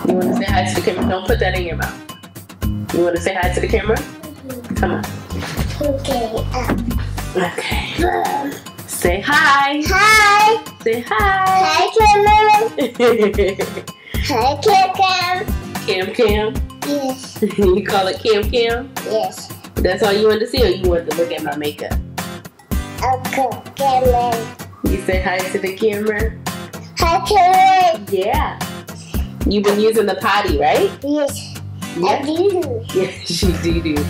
You want to say hi to the camera? Don't put that in your mouth. You want to say hi to the camera? Come on. Okay. Say hi. Hi. Say hi. Hi, camera. Hi, Cam. Cam. Yes. You call it Cam? Yes. That's all you wanted to see, or you wanted to look at my makeup? Okay, camera. You say hi to the camera? Hi, camera. Yeah. You've been using the potty, right? Yes. Yeah. I do. Yes, you do. You do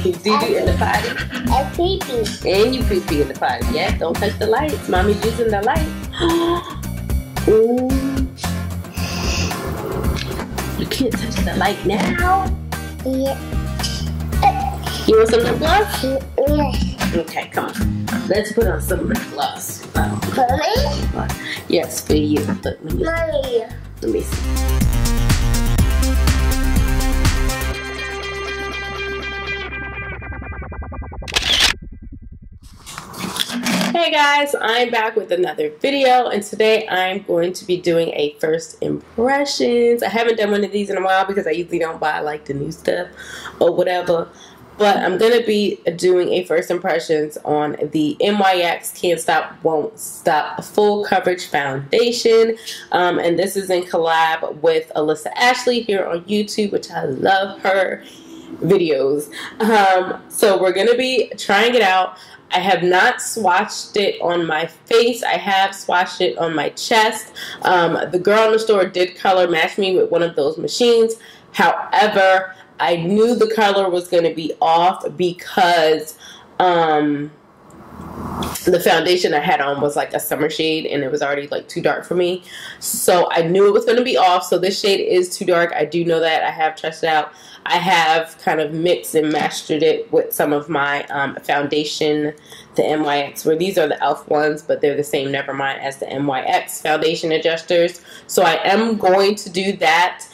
in the potty. I pee-pee. And you pee in the potty. Yeah, don't touch the lights. Mommy's using the light. Ooh. You can't touch the light now. Yeah. You want some lip gloss? Yes. Okay, come on. Let's put on some lip gloss. Mommy? Yes, for you. Look, Mommy. let me see. Hey guys, I'm back with another video, and today I'm going to be doing a first impressions. I haven't done one of these in a while because I usually don't buy like the new stuff or whatever, but I'm going to be doing a first impressions on the NYX Can't Stop Won't Stop Full Coverage Foundation, and this is in collab with Alissa Ashley here on YouTube, which I love her videos. So we're going to be trying it out. I have not swatched it on my face. I have swatched it on my chest. The girl in the store did color match me with one of those machines. However, I knew the color was going to be off because the foundation I had on was like a summer shade and it was already like too dark for me. So I knew it was going to be off. So this shade is too dark. I do know that. I have tested it out. I have kind of mixed and mastered it with some of my foundation, the NYX, where these are the e.l.f. ones, but they're the same, never mind, as the NYX foundation adjusters. So I am going to do that.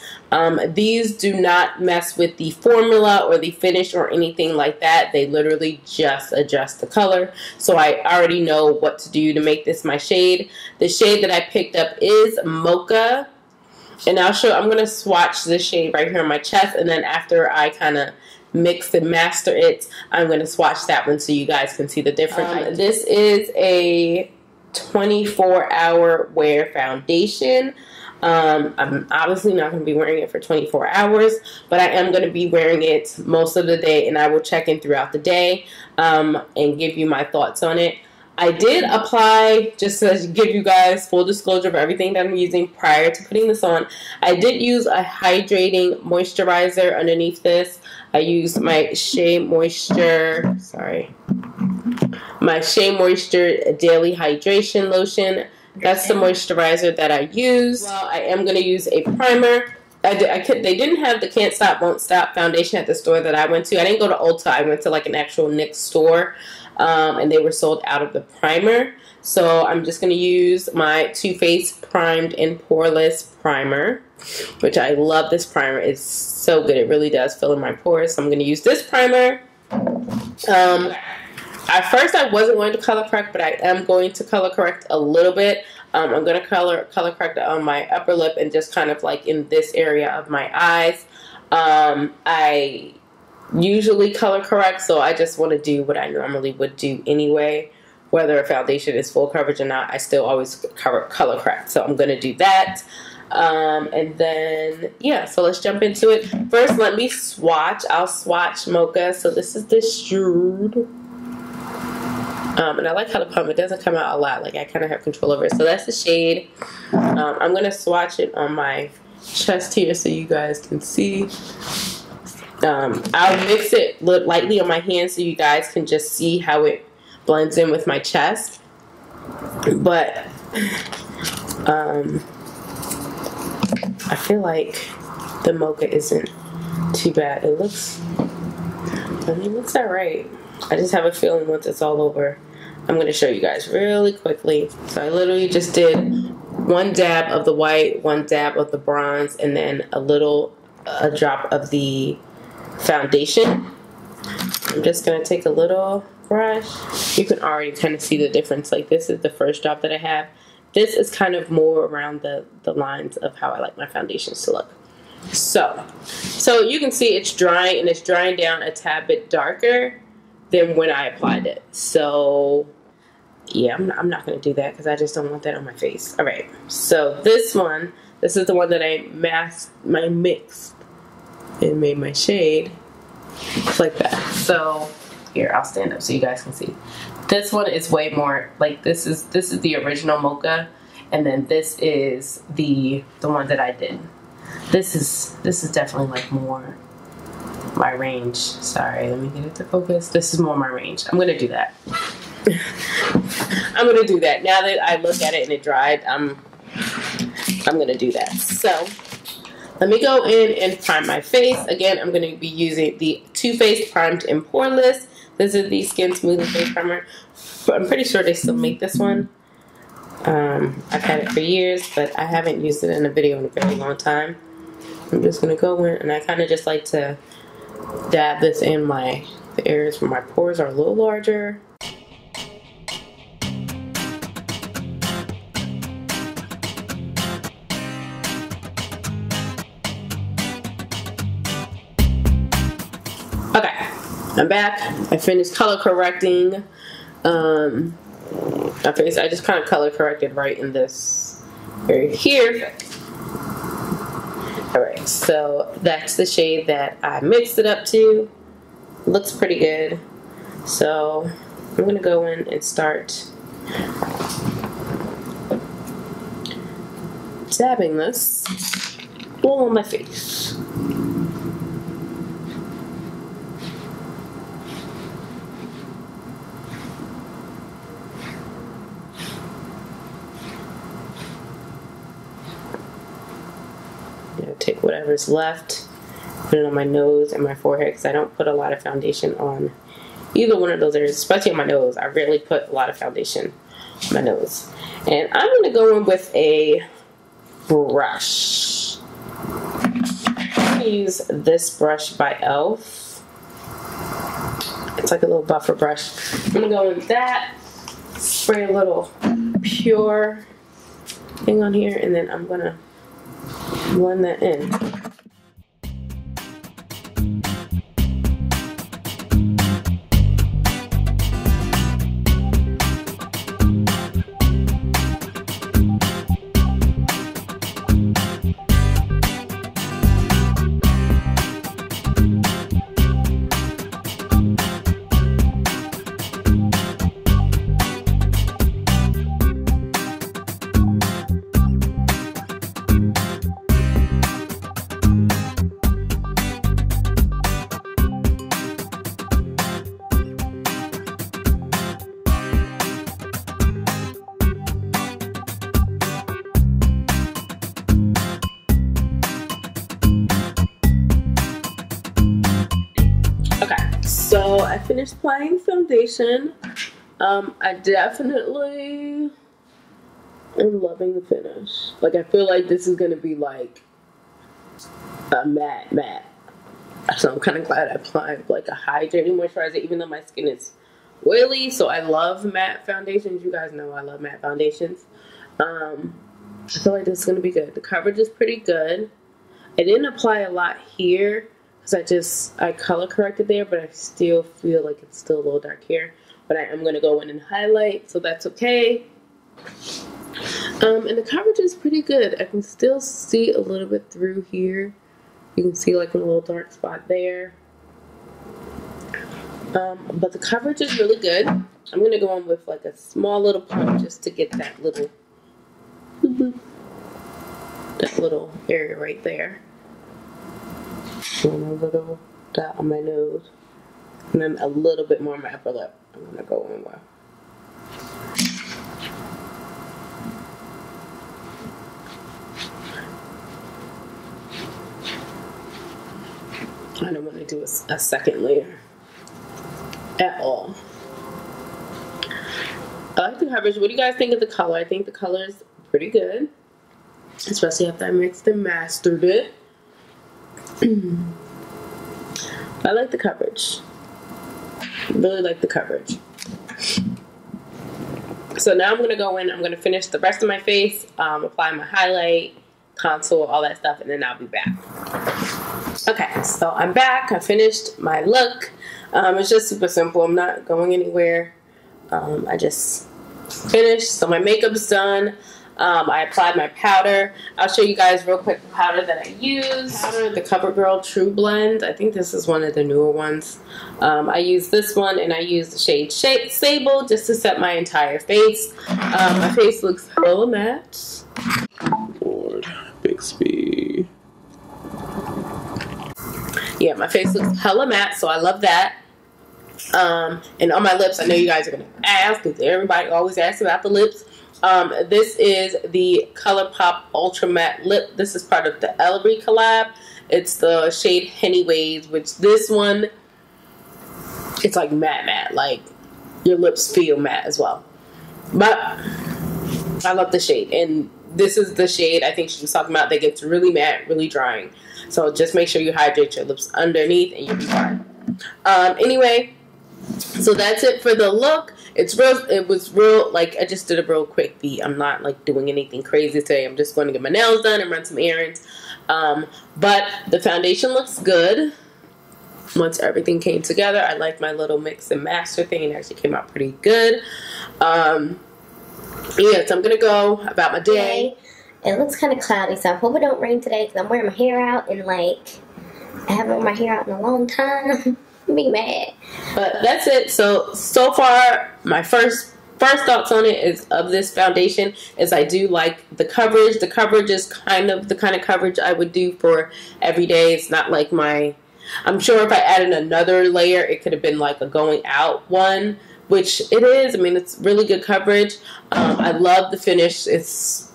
These do not mess with the formula or the finish or anything like that. They literally just adjust the color. So I already know what to do to make this my shade. The shade that I picked up is Mocha. And I'm going to swatch this shade right here on my chest. And then after I kind of mix and master it, I'm going to swatch that one so you guys can see the difference. This is a 24-hour wear foundation. I'm obviously not going to be wearing it for 24 hours, but I am going to be wearing it most of the day, and I will check in throughout the day and give you my thoughts on it. I did apply, just to give you guys full disclosure of everything that I'm using prior to putting this on. I did use a hydrating moisturizer underneath this. I used my Shea Moisture Daily Hydration Lotion. That's the moisturizer that I use. Well, I am going to use a primer. They didn't have the Can't Stop Won't Stop foundation at the store that I went to. I didn't go to Ulta. I went to like an actual NYX store. And they were sold out of the primer. So I'm just going to use my Too Faced Primed and Poreless Primer, which I love. This primer is so good. It really does fill in my pores. So I'm going to use this primer. At first I wasn't going to color correct, but I am going to color correct a little bit. I'm going to color correct on my upper lip and just kind of like in this area of my eyes. I usually color correct, so I just want to do what I normally would do anyway. Whether a foundation is full coverage or not, I still always color correct. So I'm going to do that. And then, yeah, so let's jump into it. First, let me swatch. I'll swatch Mocha. So this is the Shroud. And I like how the pump, it doesn't come out a lot. Like I kind of have control over it. So that's the shade. I'm going to swatch it on my chest here so you guys can see. I'll mix it lightly on my hand so you guys can just see how it blends in with my chest. But I feel like the Mocha isn't too bad. It looks alright. I just have a feeling once it's all over, I'm going to show you guys really quickly. So I literally just did one dab of the white, one dab of the bronze, and then a drop of the foundation. I'm just going to take a little brush. You can already kind of see the difference. Like this is the first drop that I have. This is kind of more around the lines of how I like my foundations to look. So you can see it's drying, and it's drying down a tad bit darker than when I applied it. So yeah, I'm not going to do that because I just don't want that on my face. All right, so this is the one that I mixed and made my shade like that. So here, I'll stand up so you guys can see. This one is way more like this is the original mocha, and then this is the one that I did. This is definitely like more my range. Sorry, let me get it to focus. This is more my range. I'm gonna do that. I'm gonna do that. Now that I look at it and it dried, I'm gonna do that. So let me go in and prime my face. Again, I'm gonna be using the Too Faced Primed and Poreless. This is the Skin Smoothing Face Primer. I'm pretty sure they still make this one. I've had it for years, but I haven't used it in a video in a very long time. I'm just gonna go in, and I kind of just like to dab this in the areas where my pores are a little larger. Okay, I'm back. I finished color correcting my face. I just kind of color corrected right in this area here. Alright, so that's the shade that I mixed it up to. Looks pretty good. So I'm going to go in and start dabbing this all on my face. Take whatever's left, put it on my nose and my forehead, because I don't put a lot of foundation on either one of those areas, especially on my nose. I rarely put a lot of foundation on my nose. And I'm going to go in with a brush. I'm going to use this brush by e.l.f. It's like a little buffer brush. I'm going to go in with that, spray a little pure thing on here, and then I'm going to blend that in. So I finished applying foundation. I definitely am loving the finish. Like, I feel like this is gonna be like a matte. So I'm kind of glad I applied like a hydrating moisturizer, even though my skin is oily. So I love matte foundations. You guys know I love matte foundations. I feel like this is gonna be good. The coverage is pretty good. I didn't apply a lot here because I color corrected there, but I still feel like it's still a little dark here. But I am going to go in and highlight, so that's okay. And the coverage is pretty good. I can still see a little bit through here. You can see like a little dark spot there. But the coverage is really good. I'm going to go in with like a small little pump just to get that little area right there. And a little dot on my nose, and then a little bit more on my upper lip. I'm gonna go in with. I don't want to do a second layer at all. I like the coverage. What do you guys think of the color? I think the color is pretty good, especially after I mixed and mastered it. I like the coverage. Really like the coverage. So now I'm going to go in, I'm going to finish the rest of my face, apply my highlight, contour, all that stuff, and then I'll be back. Okay, so I'm back. I finished my look. It's just super simple. I'm not going anywhere. I just finished. So my makeup's done. I applied my powder. I'll show you guys real quick the powder that I use. The CoverGirl True Blend. I think this is one of the newer ones. I use this one, and I use the shade Sable just to set my entire face. My face looks hella matte. Lord, Bixby. Yeah, my face looks hella matte, so I love that. And on my lips, I know you guys are going to ask, because everybody always asks about the lips. This is the ColourPop Ultra Matte Lip. This is part of the Ellery collab. It's the shade Henny Waves, which this one, it's like matte. Like, your lips feel matte as well. But I love the shade. And this is the shade I think she was talking about that gets really matte, really drying. So just make sure you hydrate your lips underneath and you'll be fine. Anyway, so that's it for the look. It was real, like, I just did a real quick beat. I'm not, like, doing anything crazy today. I'm just going to get my nails done and run some errands. But the foundation looks good. Once everything came together, I like my little mix and master thing. It actually came out pretty good. Yeah, so I'm going to go about my day. It looks kind of cloudy, so I hope it don't rain today because I'm wearing my hair out and, like, I haven't worn my hair out in a long time. Be mad. But that's it. So far my first thoughts on it is of this foundation is I do like the coverage. The coverage is kind of the kind of coverage I would do for every day. It's not like I'm sure if I added another layer it could have been like a going out one, which it is. I mean, it's really good coverage. I love the finish. It's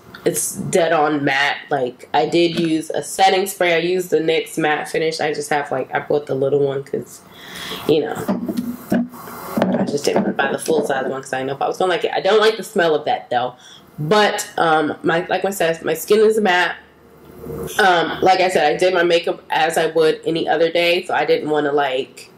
dead on matte. Like, I did use a setting spray. I used the NYX matte finish. I just have, like, I bought the little one because, you know, I just didn't want to buy the full size one because I didn't know if I was going to like it. I don't like the smell of that, though. But, like I said, my skin is matte. Like I said, I did my makeup as I would any other day. So I didn't want to, like,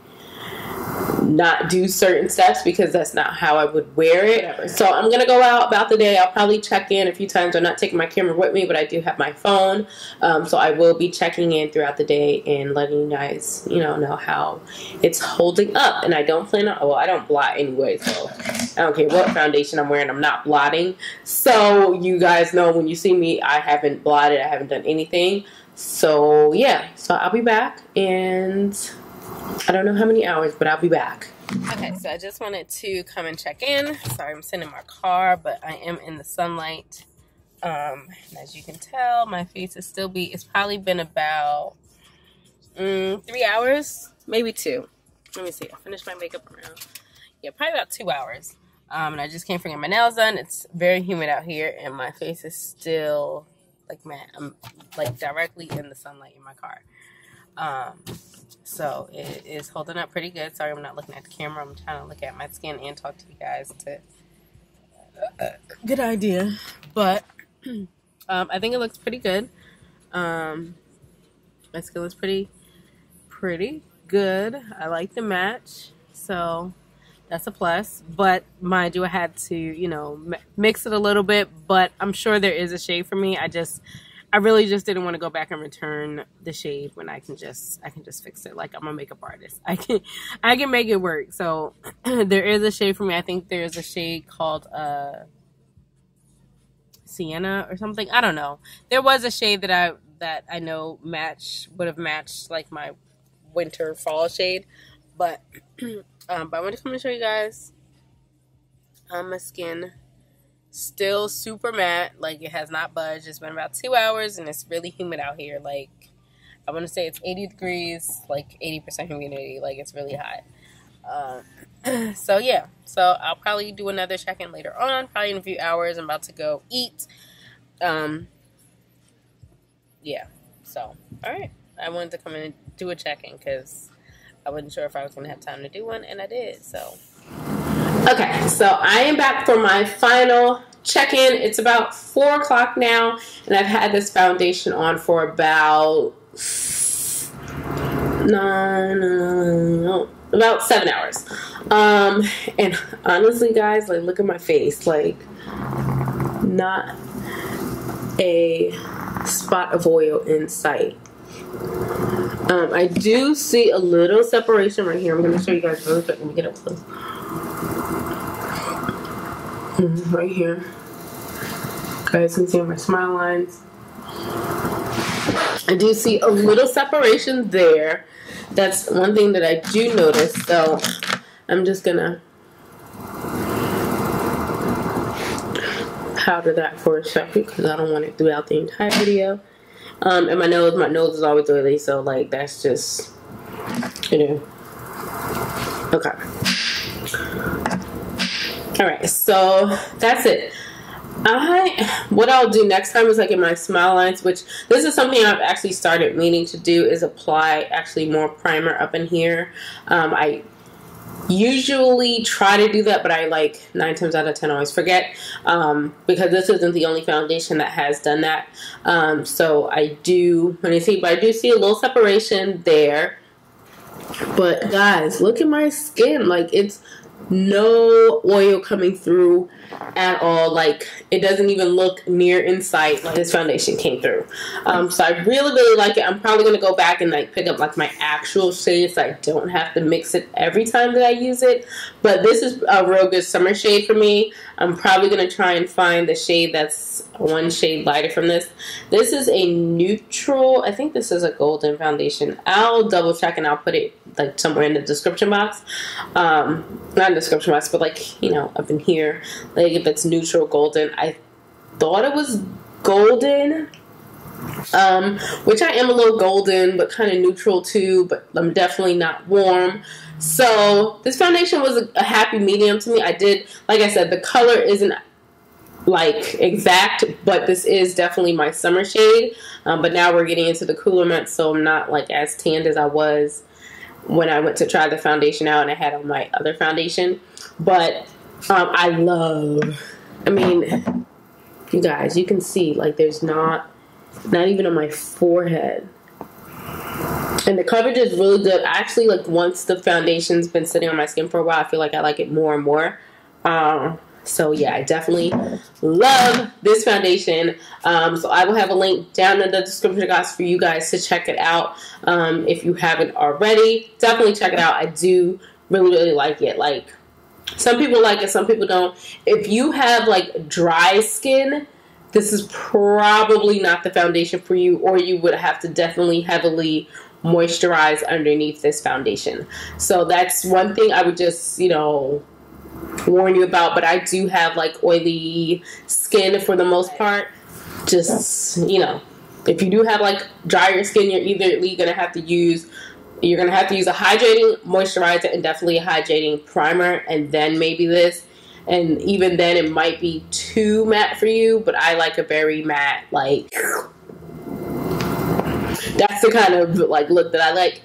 not do certain steps because that's not how I would wear it. Whatever. So I'm gonna go out about the day. I'll probably check in a few times. I'm not taking my camera with me, but I do have my phone, so I will be checking in throughout the day and letting you guys, you know how it's holding up. And I don't plan on, well, I don't blot anyway, so I don't care what foundation I'm wearing, I'm not blotting. So you guys know when you see me, I haven't blotted, I haven't done anything. So yeah, so I'll be back, and I don't know how many hours, but I'll be back. Okay, so I just wanted to come and check in. Sorry, I'm sitting in my car, but I am in the sunlight. And as you can tell, my face is still it's probably been about 3 hours, maybe 2. Let me see, I finished my makeup around, yeah, probably about 2 hours. And I just came from getting my nails done. It's very humid out here, and my face is still, like, matte. I'm, like, directly in the sunlight in my car. So it is holding up pretty good. Sorry, I'm not looking at the camera. I'm trying to look at my skin and talk to you guys. Good idea. But I think it looks pretty good. My skin looks pretty good. I like the match. So that's a plus. But mind you, I had to, you know, mix it a little bit. But I'm sure there is a shade for me. I really just didn't want to go back and return the shade when I can just fix it. Like, I'm a makeup artist. I can make it work. So there is a shade for me. I think there's a shade called Sienna or something. I don't know. There was a shade that I know would have matched like my winter fall shade. But I want to come and show you guys my skin. Still super matte, like it has not budged. It's been about 2 hours and it's really humid out here. Like, I want to say it's 80 degrees, like 80% humidity, like it's really hot. So yeah, so I'll probably do another check-in later on, probably in a few hours. I'm about to go eat. Yeah, so all right, I wanted to come in and do a check-in because I wasn't sure if I was going to have time to do one, and I did. So okay, so I am back for my final check-in. It's about 4 o'clock now, and I've had this foundation on for about 7 hours. And honestly, guys, like, look at my face. Like, not a spot of oil in sight. I do see a little separation right here. I'm going to show you guys really quick. Let me get up close. Right here. You guys can see my smile lines. I do see a little separation there. That's one thing that I do notice. So I'm just going to powder that for a second because I don't want it throughout the entire video. And my nose is always oily, so like that's just, you know. Okay. Alright, so that's it. What I'll do next time is like in my smile lines, which this is something I've actually started meaning to do, is apply actually more primer up in here. I usually try to do that, but I like 9 times out of 10 always forget, because this isn't the only foundation that has done that. So I do, but I do see a little separation there. But guys, look at my skin. Like, it's no oil coming through at all. Like, it doesn't even look near in sight like this foundation came through. So I really like it. I'm probably gonna go back and like pick up like my actual shade so I don't have to mix it every time that I use it. But this is a real good summer shade for me. I'm probably gonna try and find the shade that's one shade lighter from this. This is a neutral, I think this is a golden foundation. I'll double check and I'll put it like somewhere in the description box. Not in the description box, but like, you know, up in here. Like if it's neutral golden. I thought it was golden, which I am a little golden, but kind of neutral too, but I'm definitely not warm. So this foundation was a happy medium to me. I did, like I said, the color isn't like exact, but this is definitely my summer shade. But now we're getting into the cooler months, so I'm not like as tanned as I was when I went to try the foundation out and I had on my other foundation. But I mean, you guys, you can see like there's not even on my forehead. And the coverage is really good. Actually, like once the foundation's been sitting on my skin for a while, I feel like I like it more and more. So yeah, I definitely love this foundation. So I will have a link down in the description box for you guys to check it out. If you haven't already, definitely check it out. I do really like it. Like, some people like it, some people don't. If you have like dry skin, this is probably not the foundation for you, or you would have to definitely heavily moisturize underneath this foundation. So that's one thing I would just, you know, warn you about. But I do have like oily skin for the most part. Just, you know, if you do have like drier skin, you're either gonna have to use a hydrating moisturizer and definitely a hydrating primer, and then maybe this. And even then it might be too matte for you, but I like a very matte, like, that's the kind of like look that I like.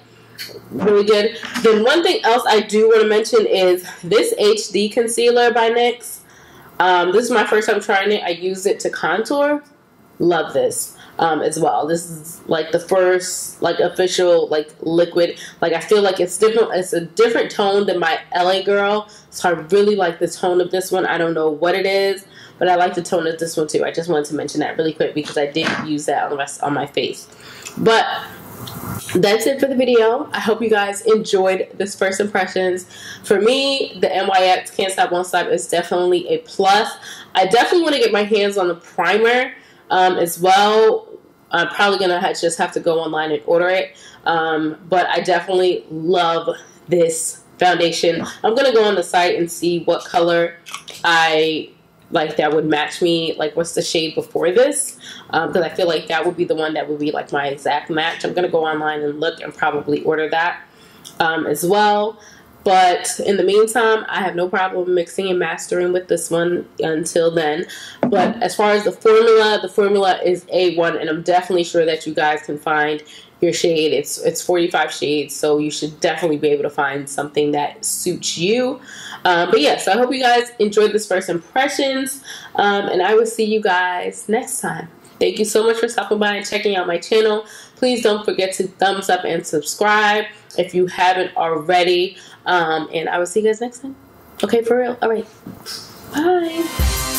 Really good. Then one thing else I do want to mention is this HD concealer by NYX. This is my first time trying it. I use it to contour. Love this as well. This is like the first like official like liquid. Like, I feel like it's different. It's a different tone than my LA Girl. So I really like the tone of this one. I don't know what it is, but I like the tone of this one too. I just wanted to mention that really quick because I did use that on my face. But that's it for the video. I hope you guys enjoyed this first impressions. For me, the NYX Can't Stop Won't Stop is definitely a plus. I definitely want to get my hands on the primer as well. I'm probably gonna just have to go online and order it. But I definitely love this foundation. I'm gonna go on the site and see what color I like that would match me. Like, what's the shade before this? Because I feel like that would be the one that would be like my exact match. I'm gonna go online and look and probably order that as well. But in the meantime, I have no problem mixing and mastering with this one until then. But as far as the formula is A1, and I'm definitely sure that you guys can find your shade. It's 45 shades, so you should definitely be able to find something that suits you. But yeah, so I hope you guys enjoyed this first impressions, and I will see you guys next time. Thank you so much for stopping by and checking out my channel. Please don't forget to thumbs up and subscribe if you haven't already. And I will see you guys next time. Okay, for real. All right. Bye.